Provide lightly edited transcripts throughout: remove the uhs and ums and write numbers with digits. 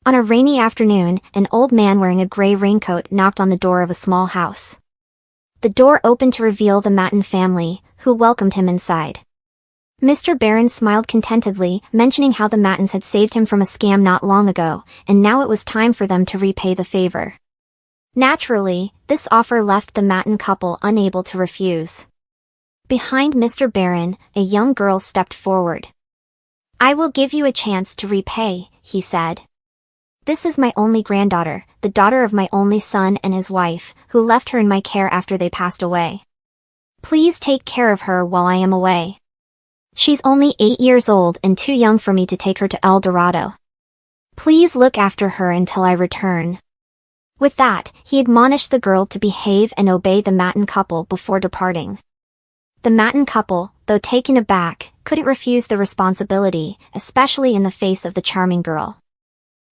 On a rainy afternoon, an old man wearing a gray raincoat knocked on the door of a small house. The door opened to reveal the Matten family, who welcomed him inside. Mr. Barron smiled contentedly, mentioning how the Mattens had saved him from a scam not long ago, and now it was time for them to repay the favor. Naturally, this offer left the Matten couple unable to refuse. Behind Mr. Barron, a young girl stepped forward. "I will give you a chance to repay," he said. "This is my only granddaughter, the daughter of my only son and his wife, who left her in my care after they passed away. Please take care of her while I am away. She's only 8 years old and too young for me to take her to El Dorado. Please look after her until I return." With that, he admonished the girl to behave and obey the Matten couple before departing. The Matten couple, though taken aback, couldn't refuse the responsibility, especially in the face of the charming girl.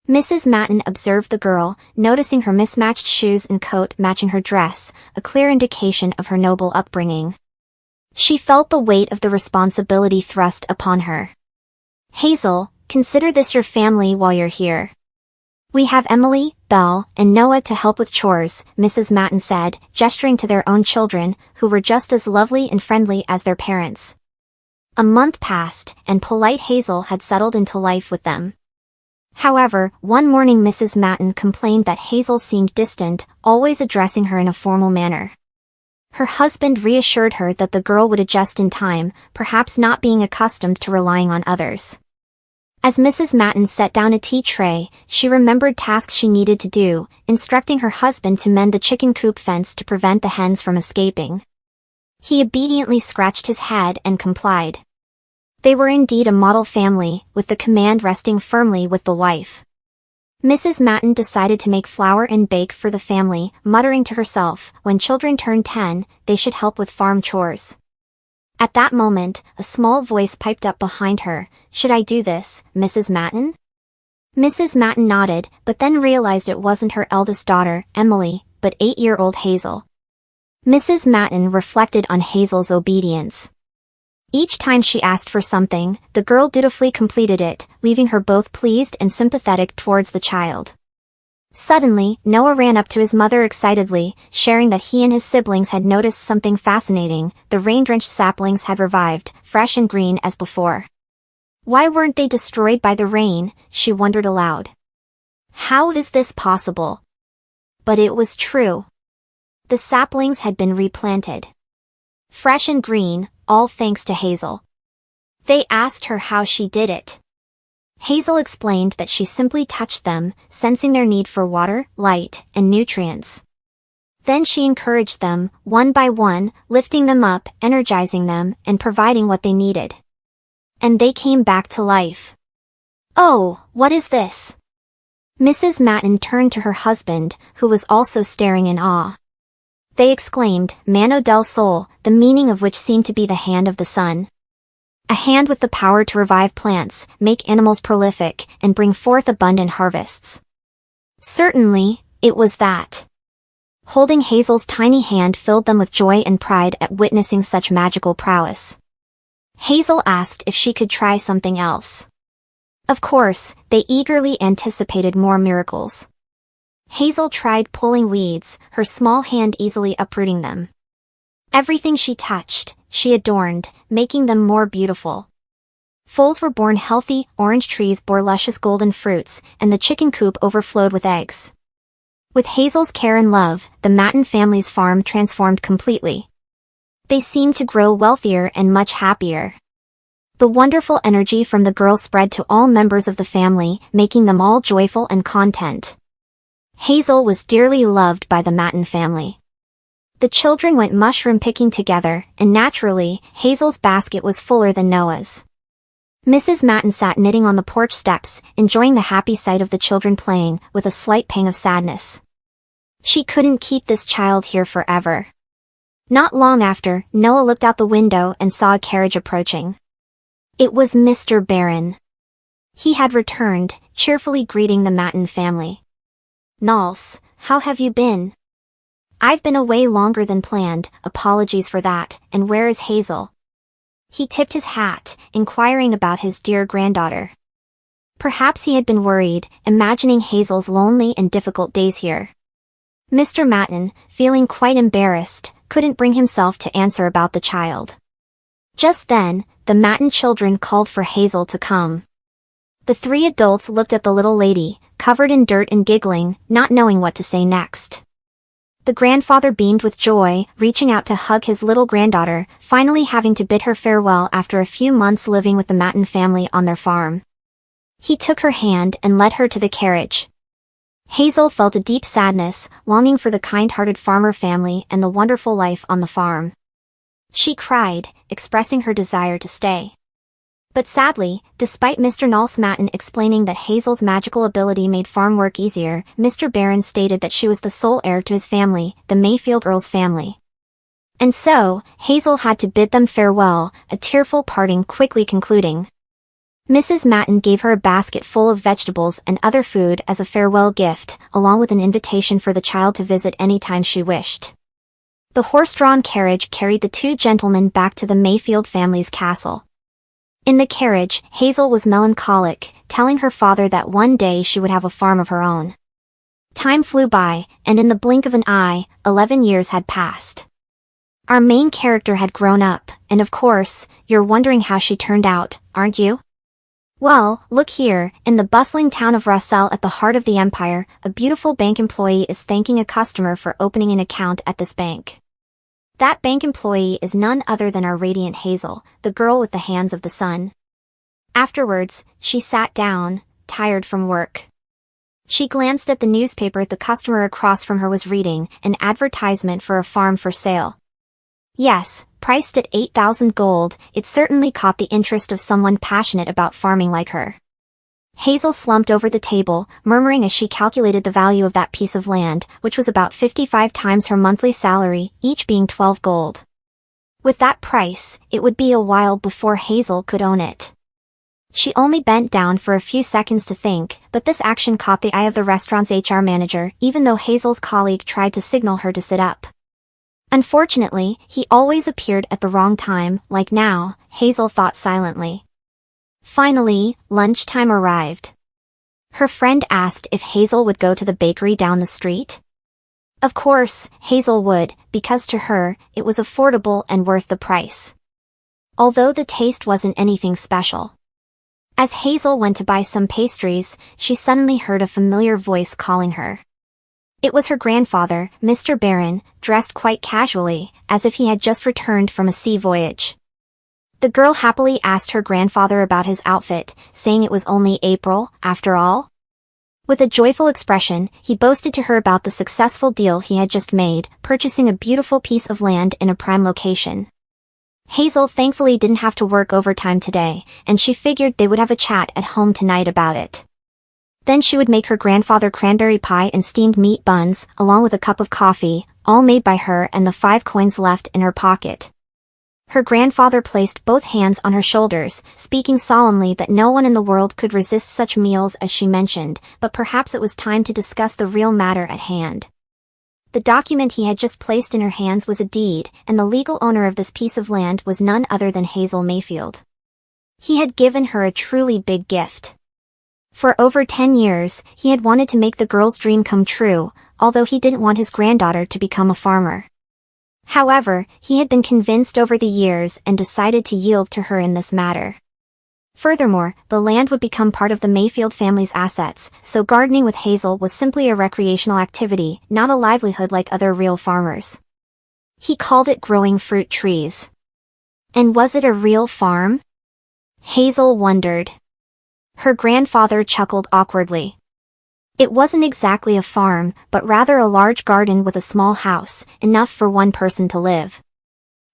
Mrs. Matten observed the girl, noticing her mismatched shoes and coat matching her dress, a clear indication of her noble upbringing. She felt the weight of the responsibility thrust upon her. "Hazel, consider this your family while you're here. We have Emily, Belle, and Noah to help with chores," Mrs. Matten said, gesturing to their own children, who were just as lovely and friendly as their parents. A month passed, and polite Hazel had settled into life with them. However, one morning Mrs. Matten complained that Hazel seemed distant, always addressing her in a formal manner. Her husband reassured her that the girl would adjust in time, perhaps not being accustomed to relying on others. As Mrs. Matten set down a tea tray, she remembered tasks she needed to do, instructing her husband to mend the chicken coop fence to prevent the hens from escaping. He obediently scratched his head and complied. They were indeed a model family, with the command resting firmly with the wife. Mrs. Matten decided to make flour and bake for the family, muttering to herself, when children turned 10, they should help with farm chores. At that moment, a small voice piped up behind her. "Should I do this, Mrs. Matten?" Mrs. Matten nodded, but then realized it wasn't her eldest daughter, Emily, but 8-year-old Hazel. Mrs. Matten reflected on Hazel's obedience. Each time she asked for something, the girl dutifully completed it, leaving her both pleased and sympathetic towards the child. Suddenly, Noah ran up to his mother excitedly, sharing that he and his siblings had noticed something fascinating. The rain-drenched saplings had revived, fresh and green as before. Why weren't they destroyed by the rain, she wondered aloud. How is this possible? But it was true. The saplings had been replanted. Fresh and green, all thanks to Hazel. They asked her how she did it. Hazel explained that she simply touched them, sensing their need for water, light, and nutrients. Then she encouraged them, one by one, lifting them up, energizing them, and providing what they needed. And they came back to life. "Oh, what is this?" Mrs. Matten turned to her husband, who was also staring in awe. They exclaimed, "Mano del Sol," the meaning of which seemed to be the hand of the sun. A hand with the power to revive plants, make animals prolific, and bring forth abundant harvests. Certainly, it was that. Holding Hazel's tiny hand filled them with joy and pride at witnessing such magical prowess. Hazel asked if she could try something else. Of course, they eagerly anticipated more miracles. Hazel tried pulling weeds, her small hand easily uprooting them. Everything she touched, she adorned, making them more beautiful. Foals were born healthy, orange trees bore luscious golden fruits, and the chicken coop overflowed with eggs. With Hazel's care and love, the Matten family's farm transformed completely. They seemed to grow wealthier and much happier. The wonderful energy from the girl spread to all members of the family, making them all joyful and content. Hazel was dearly loved by the Matten family. The children went mushroom picking together, and naturally, Hazel's basket was fuller than Noah's. Mrs. Matten sat knitting on the porch steps, enjoying the happy sight of the children playing, with a slight pang of sadness. She couldn't keep this child here forever. Not long after, Noah looked out the window and saw a carriage approaching. It was Mr. Barron. He had returned, cheerfully greeting the Matten family. "Nals, how have you been?" "I've been away longer than planned, apologies for that, and where is Hazel?" He tipped his hat, inquiring about his dear granddaughter. Perhaps he had been worried, imagining Hazel's lonely and difficult days here. Mr. Matten, feeling quite embarrassed, couldn't bring himself to answer about the child. Just then, the Matten children called for Hazel to come. The three adults looked at the little lady, covered in dirt and giggling, not knowing what to say next. The grandfather beamed with joy, reaching out to hug his little granddaughter, finally having to bid her farewell after a few months living with the Matten family on their farm. He took her hand and led her to the carriage. Hazel felt a deep sadness, longing for the kind-hearted farmer family and the wonderful life on the farm. She cried, expressing her desire to stay. But sadly, despite Mr. Nalse Matten explaining that Hazel's magical ability made farm work easier, Mr. Barron stated that she was the sole heir to his family, the Mayfield Earls family. And so, Hazel had to bid them farewell, a tearful parting quickly concluding. Mrs. Matten gave her a basket full of vegetables and other food as a farewell gift, along with an invitation for the child to visit any time she wished. The horse-drawn carriage carried the two gentlemen back to the Mayfield family's castle. In the carriage, Hazel was melancholic, telling her father that one day she would have a farm of her own. Time flew by, and in the blink of an eye, 11 years had passed. Our main character had grown up, and of course, you're wondering how she turned out, aren't you? Well, look here, in the bustling town of Russell at the heart of the empire, a beautiful bank employee is thanking a customer for opening an account at this bank. That bank employee is none other than our radiant Hazel, the girl with the hands of the sun. Afterwards, she sat down, tired from work. She glanced at the newspaper the customer across from her was reading, an advertisement for a farm for sale. Yes, priced at 8,000 gold, it certainly caught the interest of someone passionate about farming like her. Hazel slumped over the table, murmuring as she calculated the value of that piece of land, which was about 55 times her monthly salary, each being 12 gold. With that price, it would be a while before Hazel could own it. She only bent down for a few seconds to think, but this action caught the eye of the restaurant's HR manager, even though Hazel's colleague tried to signal her to sit up. Unfortunately, he always appeared at the wrong time, like now, Hazel thought silently. Finally, lunchtime arrived. Her friend asked if Hazel would go to the bakery down the street. Of course, Hazel would, because to her, it was affordable and worth the price. Although the taste wasn't anything special. As Hazel went to buy some pastries, she suddenly heard a familiar voice calling her. It was her grandfather, Mr. Barron, dressed quite casually, as if he had just returned from a sea voyage. The girl happily asked her grandfather about his outfit, saying it was only April, after all. With a joyful expression, he boasted to her about the successful deal he had just made, purchasing a beautiful piece of land in a prime location. Hazel thankfully didn't have to work overtime today, and she figured they would have a chat at home tonight about it. Then she would make her grandfather cranberry pie and steamed meat buns, along with a cup of coffee, all made by her and the 5 coins left in her pocket. Her grandfather placed both hands on her shoulders, speaking solemnly that no one in the world could resist such meals as she mentioned, but perhaps it was time to discuss the real matter at hand. The document he had just placed in her hands was a deed, and the legal owner of this piece of land was none other than Hazel Mayfield. He had given her a truly big gift. For over 10 years, he had wanted to make the girl's dream come true, although he didn't want his granddaughter to become a farmer. However, he had been convinced over the years and decided to yield to her in this matter. Furthermore, the land would become part of the Mayfield family's assets, so gardening with Hazel was simply a recreational activity, not a livelihood like other real farmers. He called it growing fruit trees. And was it a real farm? Hazel wondered. Her grandfather chuckled awkwardly. It wasn't exactly a farm, but rather a large garden with a small house, enough for one person to live.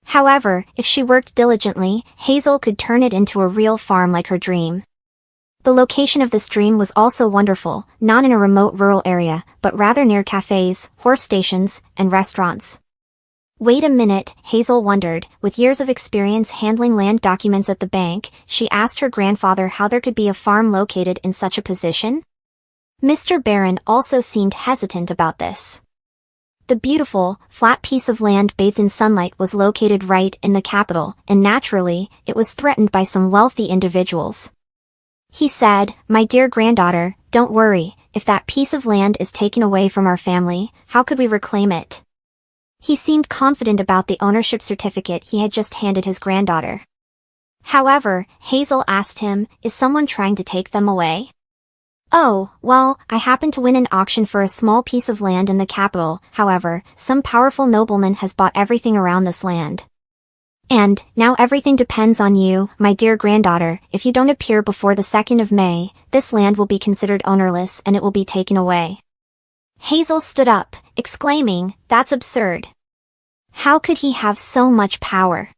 However, if she worked diligently, Hazel could turn it into a real farm like her dream. The location of this dream was also wonderful, not in a remote rural area, but rather near cafes, horse stations, and restaurants. Wait a minute, Hazel wondered. With years of experience handling land documents at the bank, she asked her grandfather how there could be a farm located in such a position. Mr. Barron also seemed hesitant about this. The beautiful, flat piece of land bathed in sunlight was located right in the capital, and naturally, it was threatened by some wealthy individuals. He said, "My dear granddaughter, don't worry, if that piece of land is taken away from our family, how could we reclaim it?" He seemed confident about the ownership certificate he had just handed his granddaughter. However, Hazel asked him, "Is someone trying to take them away?" "Oh, well, I happened to win an auction for a small piece of land in the capital. However, some powerful nobleman has bought everything around this land. And, now everything depends on you, my dear granddaughter. If you don't appear before the 2nd of May, this land will be considered ownerless and it will be taken away." Hazel stood up, exclaiming, "That's absurd. How could he have so much power?"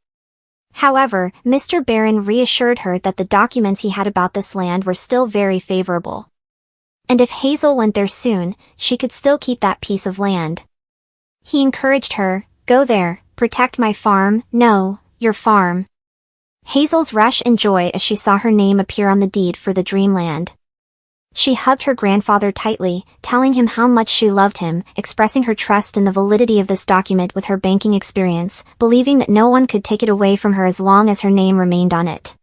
However, Mr. Barron reassured her that the documents he had about this land were still very favorable. And if Hazel went there soon, she could still keep that piece of land. He encouraged her, "Go there, protect my farm, no, your farm." Hazel's rush and joy as she saw her name appear on the deed for the dreamland. She hugged her grandfather tightly, telling him how much she loved him, expressing her trust in the validity of this document with her banking experience, believing that no one could take it away from her as long as her name remained on it.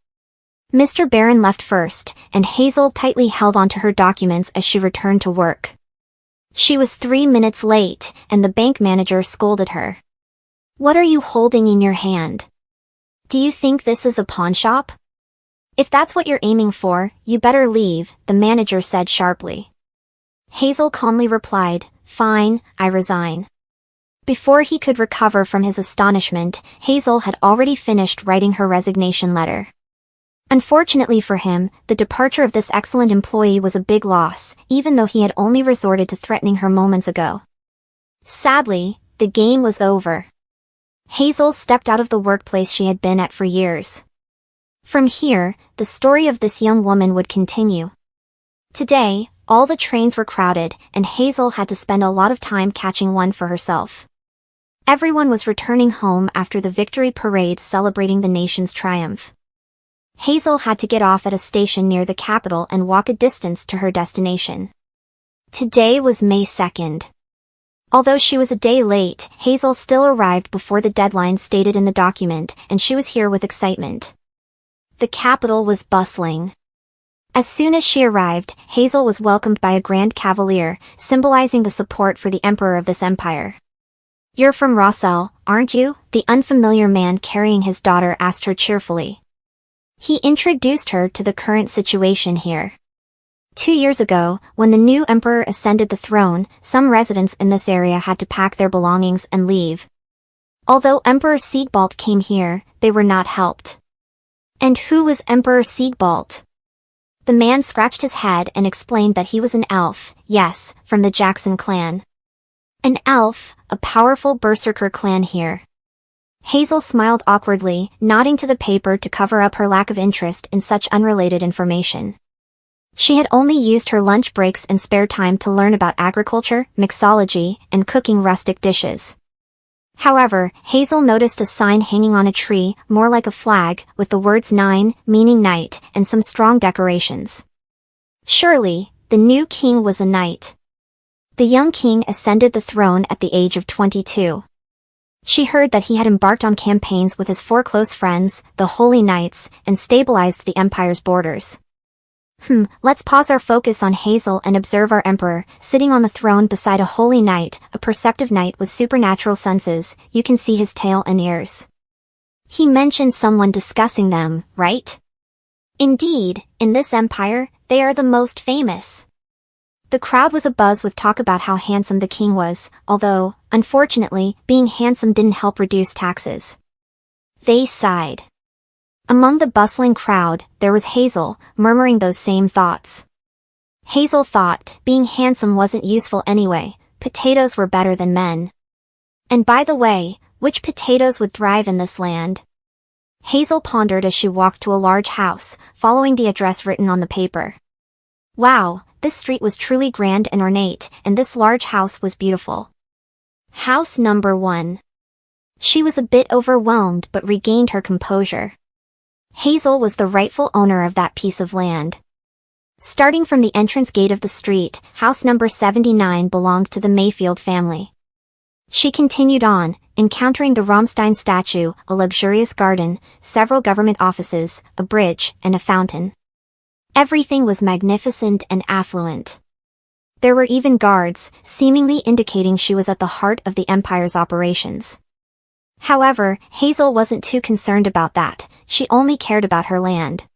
Mr. Barron left first, and Hazel tightly held onto her documents as she returned to work. She was 3 minutes late, and the bank manager scolded her. "What are you holding in your hand? Do you think this is a pawn shop? If that's what you're aiming for, you better leave," the manager said sharply. Hazel calmly replied, "Fine, I resign." Before he could recover from his astonishment, Hazel had already finished writing her resignation letter. Unfortunately for him, the departure of this excellent employee was a big loss, even though he had only resorted to threatening her moments ago. Sadly, the game was over. Hazel stepped out of the workplace she had been at for years. From here, the story of this young woman would continue. Today, all the trains were crowded, and Hazel had to spend a lot of time catching one for herself. Everyone was returning home after the victory parade celebrating the nation's triumph. Hazel had to get off at a station near the capital and walk a distance to her destination. Today was May 2nd. Although she was a day late, Hazel still arrived before the deadline stated in the document, and she was here with excitement. The capital was bustling. As soon as she arrived, Hazel was welcomed by a grand cavalier, symbolizing the support for the emperor of this empire. "You're from Rossel, aren't you?" the unfamiliar man carrying his daughter asked her cheerfully. He introduced her to the current situation here. 2 years ago, when the new emperor ascended the throne, some residents in this area had to pack their belongings and leave. Although Emperor Siegbalt came here, they were not helped. And who was Emperor Siegbalt? The man scratched his head and explained that he was an elf, yes, from the Jackson clan. An elf, a powerful berserker clan here. Hazel smiled awkwardly, nodding to the paper to cover up her lack of interest in such unrelated information. She had only used her lunch breaks and spare time to learn about agriculture, mixology, and cooking rustic dishes. However, Hazel noticed a sign hanging on a tree, more like a flag, with the words 9, meaning knight, and some strong decorations. Surely, the new king was a knight. The young king ascended the throne at the age of 22. She heard that he had embarked on campaigns with his 4 close friends, the Holy Knights, and stabilized the empire's borders. Let's pause our focus on Hazel and observe our emperor, sitting on the throne beside a holy knight, a perceptive knight with supernatural senses. You can see his tail and ears. He mentioned someone discussing them, right? Indeed, in this empire, they are the most famous. The crowd was abuzz with talk about how handsome the king was, although, unfortunately, being handsome didn't help reduce taxes. They sighed. Among the bustling crowd, there was Hazel, murmuring those same thoughts. Hazel thought, being handsome wasn't useful anyway, potatoes were better than men. And by the way, which potatoes would thrive in this land? Hazel pondered as she walked to a large house, following the address written on the paper. Wow, this street was truly grand and ornate, and this large house was beautiful. House number 1. She was a bit overwhelmed but regained her composure. Hazel was the rightful owner of that piece of land. Starting from the entrance gate of the street, house number 79 belonged to the Mayfield family. She continued on, encountering the Rammstein statue, a luxurious garden, several government offices, a bridge, and a fountain. Everything was magnificent and affluent. There were even guards, seemingly indicating she was at the heart of the empire's operations. However, Hazel wasn't too concerned about that, she only cared about her land.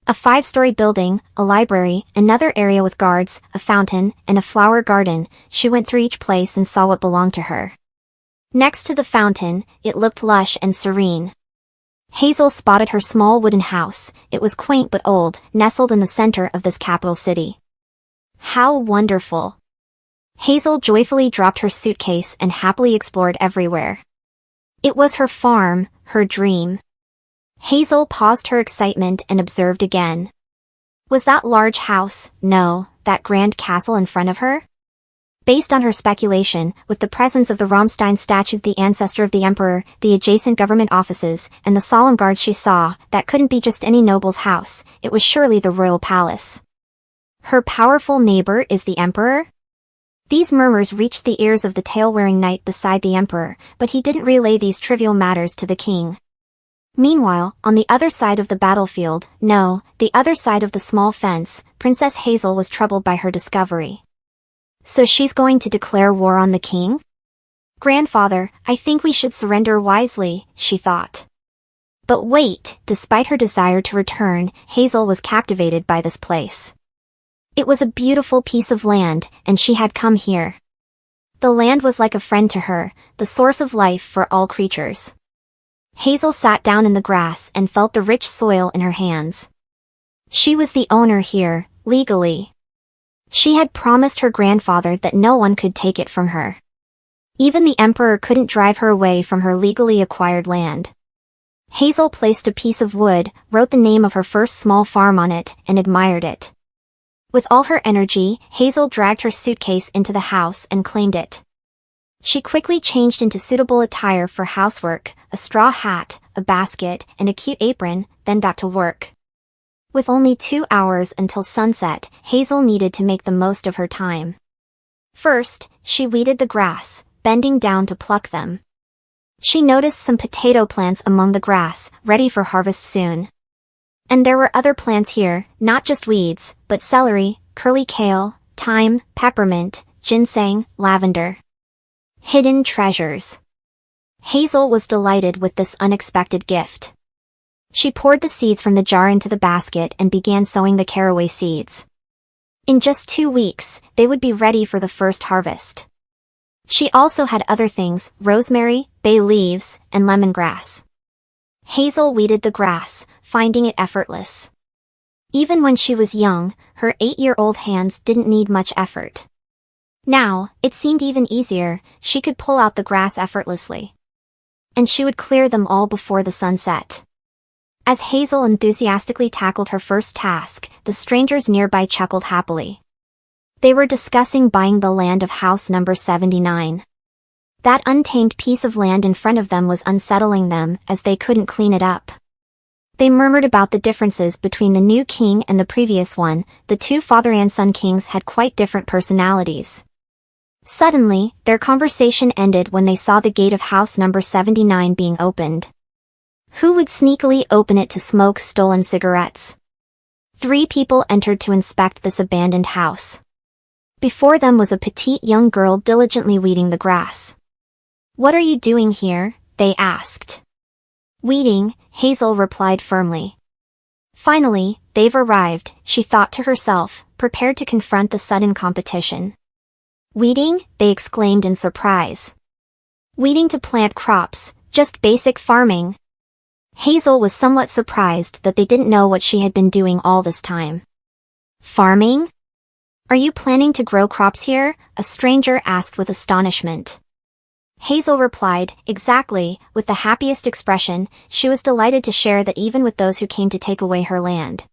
A 5-story building, a library, another area with guards, a fountain, and a flower garden, she went through each place and saw what belonged to her. Next to the fountain, it looked lush and serene. Hazel spotted her small wooden house. It was quaint but old, nestled in the center of this capital city. How wonderful! Hazel joyfully dropped her suitcase and happily explored everywhere. It was her farm, her dream. Hazel paused her excitement and observed again. Was that large house, no, that grand castle in front of her? Based on her speculation, with the presence of the Rammstein statue, the ancestor of the emperor, the adjacent government offices, and the solemn guards she saw, that couldn't be just any noble's house, it was surely the royal palace. Her powerful neighbor is the emperor? These murmurs reached the ears of the tail-wearing knight beside the emperor, but he didn't relay these trivial matters to the king. Meanwhile, on the other side of the battlefield, no, the other side of the small fence, Princess Hazel was troubled by her discovery. So she's going to declare war on the king? Grandfather, I think we should surrender wisely, she thought. But wait, despite her desire to return, Hazel was captivated by this place. It was a beautiful piece of land, and she had come here. The land was like a friend to her, the source of life for all creatures. Hazel sat down in the grass and felt the rich soil in her hands. She was the owner here, legally. She had promised her grandfather that no one could take it from her. Even the emperor couldn't drive her away from her legally acquired land. Hazel placed a piece of wood, wrote the name of her first small farm on it, and admired it. With all her energy, Hazel dragged her suitcase into the house and claimed it. She quickly changed into suitable attire for housework, a straw hat, a basket, and a cute apron, then got to work. With only 2 hours until sunset, Hazel needed to make the most of her time. First, she weeded the grass, bending down to pluck them. She noticed some potato plants among the grass, ready for harvest soon. And there were other plants here, not just weeds, but celery, curly kale, thyme, peppermint, ginseng, lavender. Hidden treasures. Hazel was delighted with this unexpected gift. She poured the seeds from the jar into the basket and began sowing the caraway seeds. In just 2 weeks, they would be ready for the first harvest. She also had other things, rosemary, bay leaves, and lemongrass. Hazel weeded the grass, finding it effortless. Even when she was young, her 8-year-old hands didn't need much effort. Now, it seemed even easier, she could pull out the grass effortlessly. And she would clear them all before the sun set. As Hazel enthusiastically tackled her first task, the strangers nearby chuckled happily. They were discussing buying the land of house number 79. That untamed piece of land in front of them was unsettling them, as they couldn't clean it up. They murmured about the differences between the new king and the previous one. The two father and son kings had quite different personalities. Suddenly, their conversation ended when they saw the gate of house number 79 being opened. Who would sneakily open it to smoke stolen cigarettes? 3 people entered to inspect this abandoned house. Before them was a petite young girl diligently weeding the grass. "What are you doing here?" they asked. "Weeding," Hazel replied firmly. Finally, they've arrived, she thought to herself, prepared to confront the sudden competition. "Weeding?" they exclaimed in surprise. "Weeding to plant crops, just basic farming." Hazel was somewhat surprised that they didn't know what she had been doing all this time. "Farming? Are you planning to grow crops here?" a stranger asked with astonishment. Hazel replied, "Exactly," with the happiest expression. She was delighted to share that even with those who came to take away her land.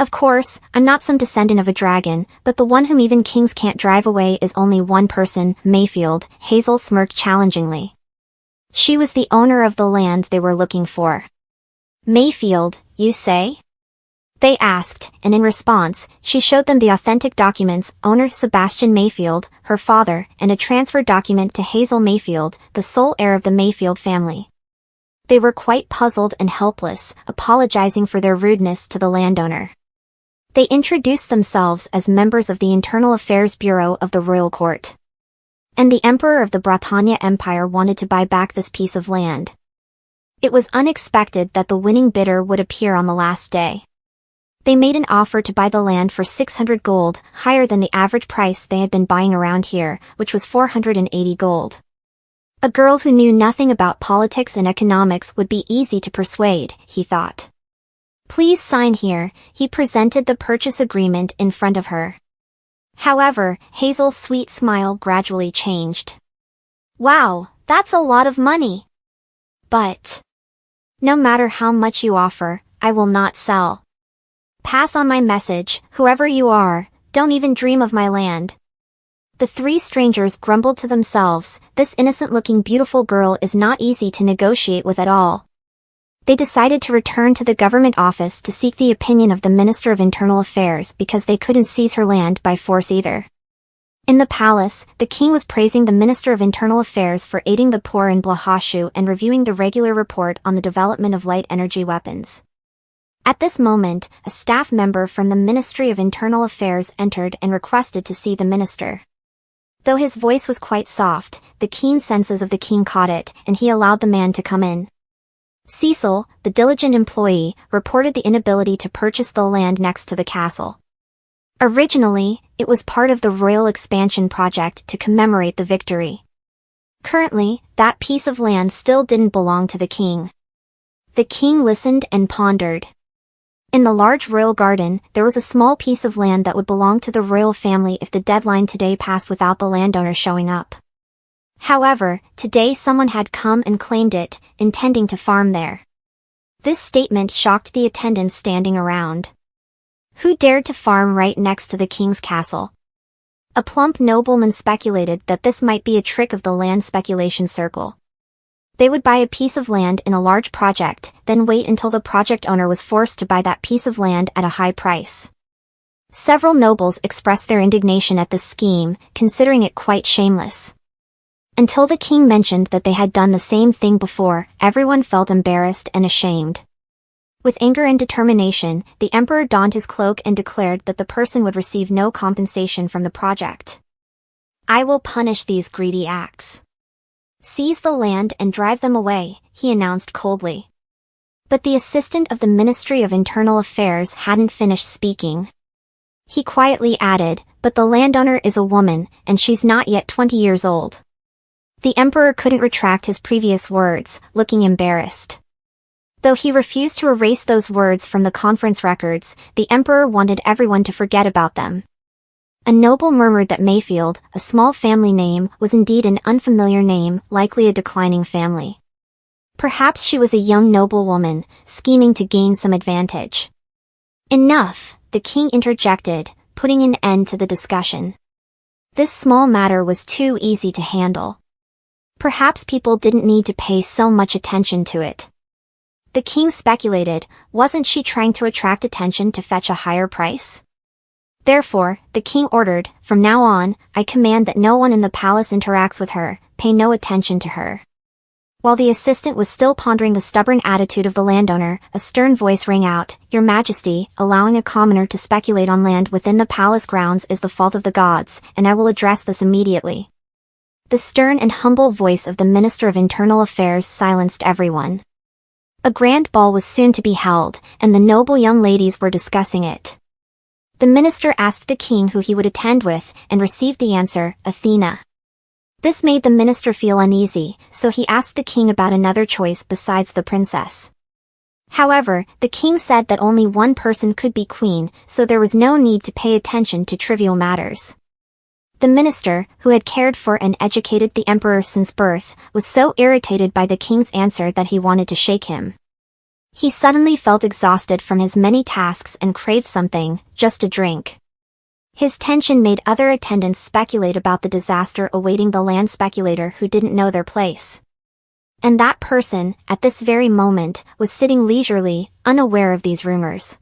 "Of course, I'm not some descendant of a dragon, but the one whom even kings can't drive away is only one person, Mayfield," Hazel smirked challengingly. She was the owner of the land they were looking for. "Mayfield, you say?" they asked, and in response, she showed them the authentic documents, owner Sebastian Mayfield, her father, and a transfer document to Hazel Mayfield, the sole heir of the Mayfield family. They were quite puzzled and helpless, apologizing for their rudeness to the landowner. They introduced themselves as members of the Internal Affairs Bureau of the Royal Court. And the Emperor of the Bretagne Empire wanted to buy back this piece of land. It was unexpected that the winning bidder would appear on the last day. They made an offer to buy the land for 600 gold, higher than the average price they had been buying around here, which was 480 gold. A girl who knew nothing about politics and economics would be easy to persuade, he thought. Please sign here. He presented the purchase agreement in front of her. However, Hazel's sweet smile gradually changed. Wow, that's a lot of money. But no matter how much you offer, I will not sell. Pass on my message, whoever you are, don't even dream of my land. The three strangers grumbled to themselves, this innocent-looking beautiful girl is not easy to negotiate with at all. They decided to return to the government office to seek the opinion of the Minister of Internal Affairs because they couldn't seize her land by force either. In the palace, the king was praising the Minister of Internal Affairs for aiding the poor in Blahashu and reviewing the regular report on the development of light energy weapons. At this moment, a staff member from the Ministry of Internal Affairs entered and requested to see the minister. Though his voice was quite soft, the keen senses of the king caught it, and he allowed the man to come in. Cecil, the diligent employee, reported the inability to purchase the land next to the castle. Originally, it was part of the royal expansion project to commemorate the victory. Currently, that piece of land still didn't belong to the king. The king listened and pondered. In the large royal garden, there was a small piece of land that would belong to the royal family if the deadline today passed without the landowner showing up. However, today someone had come and claimed it, intending to farm there. This statement shocked the attendants standing around. Who dared to farm right next to the king's castle? A plump nobleman speculated that this might be a trick of the land speculation circle. They would buy a piece of land in a large project, then wait until the project owner was forced to buy that piece of land at a high price. Several nobles expressed their indignation at this scheme, considering it quite shameless. Until the king mentioned that they had done the same thing before, everyone felt embarrassed and ashamed. With anger and determination, the emperor donned his cloak and declared that the person would receive no compensation from the project. I will punish these greedy acts. Seize the land and drive them away, he announced coldly. But the assistant of the Ministry of Internal Affairs hadn't finished speaking. He quietly added, but the landowner is a woman, and she's not yet 20 years old. The emperor couldn't retract his previous words, looking embarrassed. Though he refused to erase those words from the conference records, the emperor wanted everyone to forget about them. A noble murmured that Mayfield, a small family name, was indeed an unfamiliar name, likely a declining family. Perhaps she was a young noblewoman, scheming to gain some advantage. Enough, the king interjected, putting an end to the discussion. This small matter was too easy to handle. Perhaps people didn't need to pay so much attention to it. The king speculated, wasn't she trying to attract attention to fetch a higher price? Therefore, the king ordered, from now on, I command that no one in the palace interacts with her, pay no attention to her. While the assistant was still pondering the stubborn attitude of the landowner, a stern voice rang out, Your Majesty, allowing a commoner to speculate on land within the palace grounds is the fault of the gods, and I will address this immediately. The stern and humble voice of the Minister of Internal Affairs silenced everyone. A grand ball was soon to be held, and the noble young ladies were discussing it. The minister asked the king who he would attend with, and received the answer, Athena. This made the minister feel uneasy, so he asked the king about another choice besides the princess. However, the king said that only one person could be queen, so there was no need to pay attention to trivial matters. The minister, who had cared for and educated the emperor since birth, was so irritated by the king's answer that he wanted to shake him. He suddenly felt exhausted from his many tasks and craved something, just a drink. His tension made other attendants speculate about the disaster awaiting the land speculator who didn't know their place. And that person, at this very moment, was sitting leisurely, unaware of these rumors.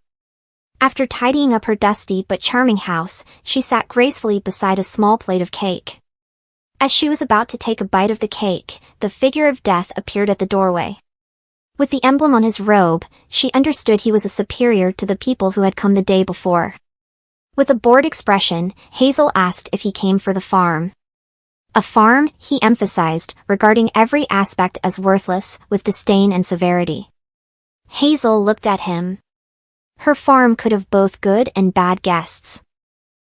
After tidying up her dusty but charming house, she sat gracefully beside a small plate of cake. As she was about to take a bite of the cake, the figure of death appeared at the doorway. With the emblem on his robe, she understood he was a superior to the people who had come the day before. With a bored expression, Hazel asked if he came for the farm. A farm, he emphasized, regarding every aspect as worthless, with disdain and severity. Hazel looked at him. Her farm could have both good and bad guests.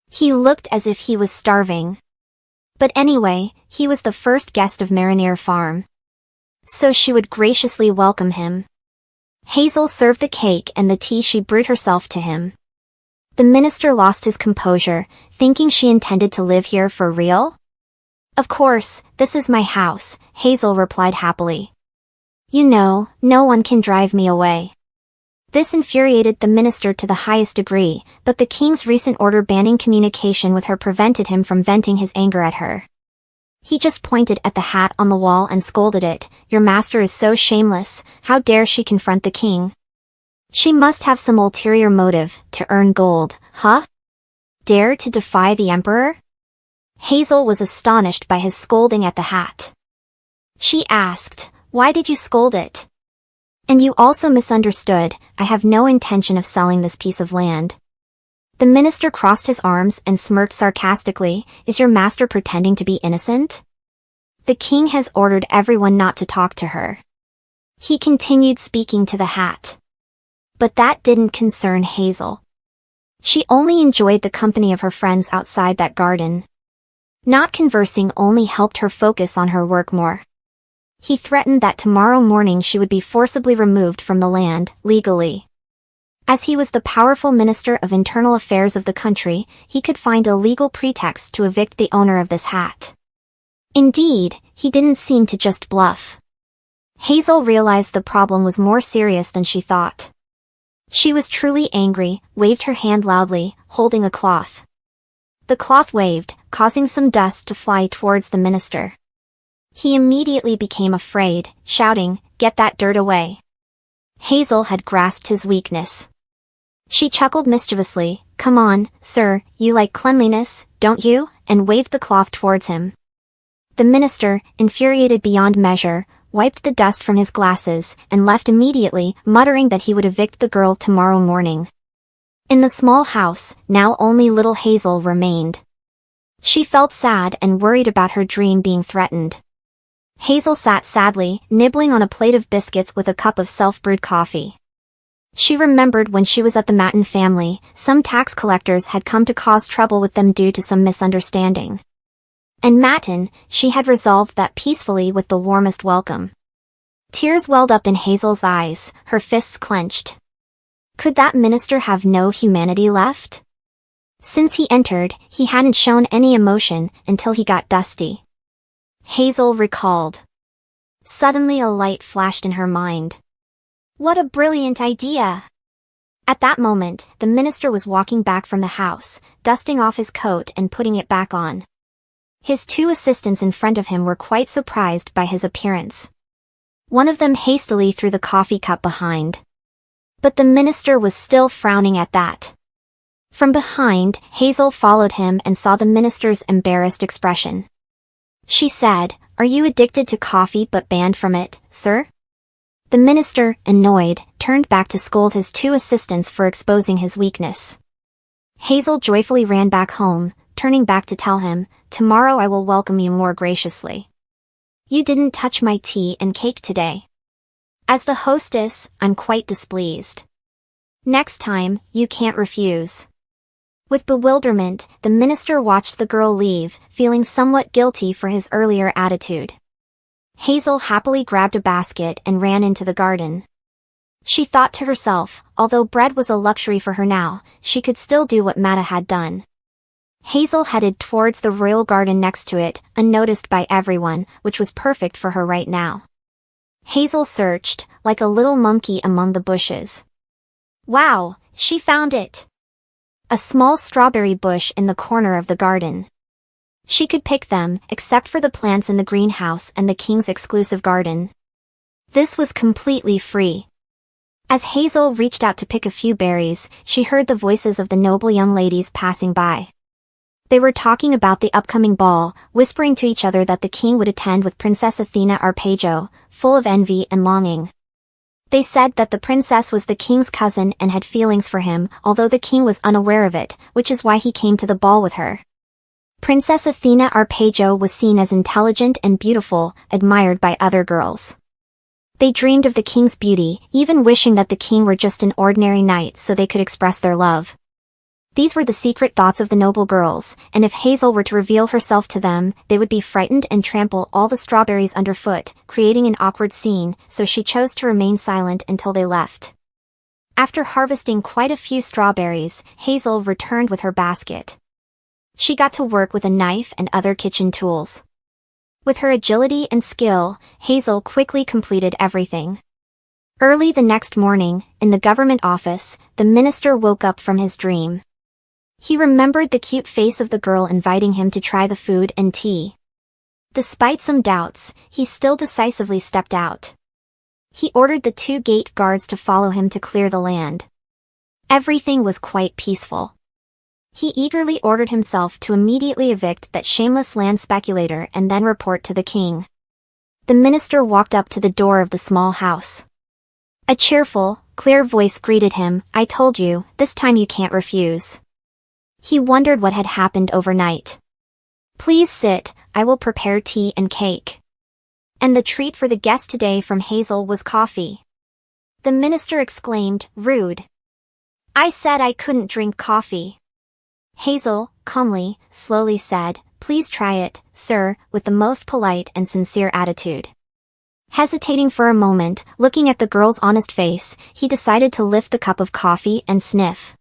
He looked as if he was starving. But anyway, he was the first guest of Marinere Farm. So she would graciously welcome him. Hazel served the cake and the tea she brewed herself to him. The minister lost his composure, thinking she intended to live here for real. Of course, this is my house, Hazel replied happily. You know, no one can drive me away. This infuriated the minister to the highest degree, but the king's recent order banning communication with her prevented him from venting his anger at her. He just pointed at the hat on the wall and scolded it. Your master is so shameless, how dare she confront the king? She must have some ulterior motive, to earn gold, huh? Dare to defy the emperor? Hazel was astonished by his scolding at the hat. She asked, why did you scold it? And you also misunderstood, I have no intention of selling this piece of land. The minister crossed his arms and smirked sarcastically, is your master pretending to be innocent? The king has ordered everyone not to talk to her. He continued speaking to the hat. But that didn't concern Hazel. She only enjoyed the company of her friends outside that garden. Not conversing only helped her focus on her work more. He threatened that tomorrow morning she would be forcibly removed from the land, legally. As he was the powerful Minister of Internal Affairs of the country, he could find a legal pretext to evict the owner of this hat. Indeed, he didn't seem to just bluff. Hazel realized the problem was more serious than she thought. She was truly angry, waved her hand loudly, holding a cloth. The cloth waved, causing some dust to fly towards the minister. He immediately became afraid, shouting, "Get that dirt away." Hazel had grasped his weakness. She chuckled mischievously, "Come on, sir, you like cleanliness, don't you?" and waved the cloth towards him. The minister, infuriated beyond measure, wiped the dust from his glasses and left immediately, muttering that he would evict the girl tomorrow morning. In the small house, now only little Hazel remained. She felt sad and worried about her dream being threatened. Hazel sat sadly, nibbling on a plate of biscuits with a cup of self-brewed coffee. She remembered when she was at the Matin family, some tax collectors had come to cause trouble with them due to some misunderstanding. And Matin, she had resolved that peacefully with the warmest welcome. Tears welled up in Hazel's eyes, her fists clenched. Could that minister have no humanity left? Since he entered, he hadn't shown any emotion until he got dusty. Hazel recalled. Suddenly a light flashed in her mind. What a brilliant idea! At that moment, the minister was walking back from the house, dusting off his coat and putting it back on. His two assistants in front of him were quite surprised by his appearance. One of them hastily threw the coffee cup behind. But the minister was still frowning at that. From behind, Hazel followed him and saw the minister's embarrassed expression. She said, "Are you addicted to coffee but banned from it, sir?" The minister, annoyed, turned back to scold his two assistants for exposing his weakness. Hazel joyfully ran back home, turning back to tell him, "Tomorrow I will welcome you more graciously. You didn't touch my tea and cake today. As the hostess, I'm quite displeased. Next time, you can't refuse." With bewilderment, the minister watched the girl leave, feeling somewhat guilty for his earlier attitude. Hazel happily grabbed a basket and ran into the garden. She thought to herself, although bread was a luxury for her now, she could still do what Mata had done. Hazel headed towards the royal garden next to it, unnoticed by everyone, which was perfect for her right now. Hazel searched, like a little monkey among the bushes. Wow, she found it! A small strawberry bush in the corner of the garden. She could pick them, except for the plants in the greenhouse and the king's exclusive garden. This was completely free. As Hazel reached out to pick a few berries, she heard the voices of the noble young ladies passing by. They were talking about the upcoming ball, whispering to each other that the king would attend with Princess Athena Arpeggio, full of envy and longing. They said that the princess was the king's cousin and had feelings for him, although the king was unaware of it, which is why he came to the ball with her. Princess Athena Arpeggio was seen as intelligent and beautiful, admired by other girls. They dreamed of the king's beauty, even wishing that the king were just an ordinary knight so they could express their love. These were the secret thoughts of the noble girls, and if Hazel were to reveal herself to them, they would be frightened and trample all the strawberries underfoot, creating an awkward scene, so she chose to remain silent until they left. After harvesting quite a few strawberries, Hazel returned with her basket. She got to work with a knife and other kitchen tools. With her agility and skill, Hazel quickly completed everything. Early the next morning, in the government office, the minister woke up from his dream. He remembered the cute face of the girl inviting him to try the food and tea. Despite some doubts, he still decisively stepped out. He ordered the 2 gate guards to follow him to clear the land. Everything was quite peaceful. He eagerly ordered himself to immediately evict that shameless land speculator and then report to the king. The minister walked up to the door of the small house. A cheerful, clear voice greeted him. "I told you, this time you can't refuse." He wondered what had happened overnight. "Please sit, I will prepare tea and cake." And the treat for the guest today from Hazel was coffee. The minister exclaimed, "Rude. I said I couldn't drink coffee." Hazel, calmly, slowly said, "Please try it, sir," with the most polite and sincere attitude. Hesitating for a moment, looking at the girl's honest face, he decided to lift the cup of coffee and sniff.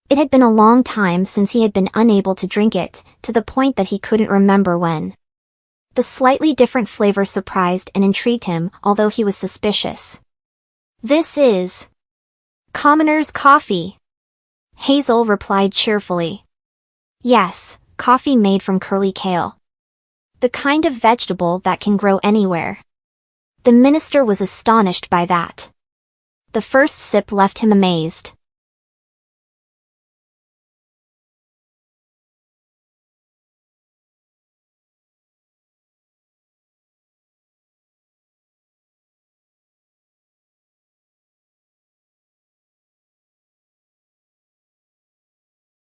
It had been a long time since he had been unable to drink it, to the point that he couldn't remember when. The slightly different flavor surprised and intrigued him, although he was suspicious. "This is commoner's coffee," Hazel replied cheerfully. "Yes, coffee made from curly kale. The kind of vegetable that can grow anywhere." The minister was astonished by that. The first sip left him amazed.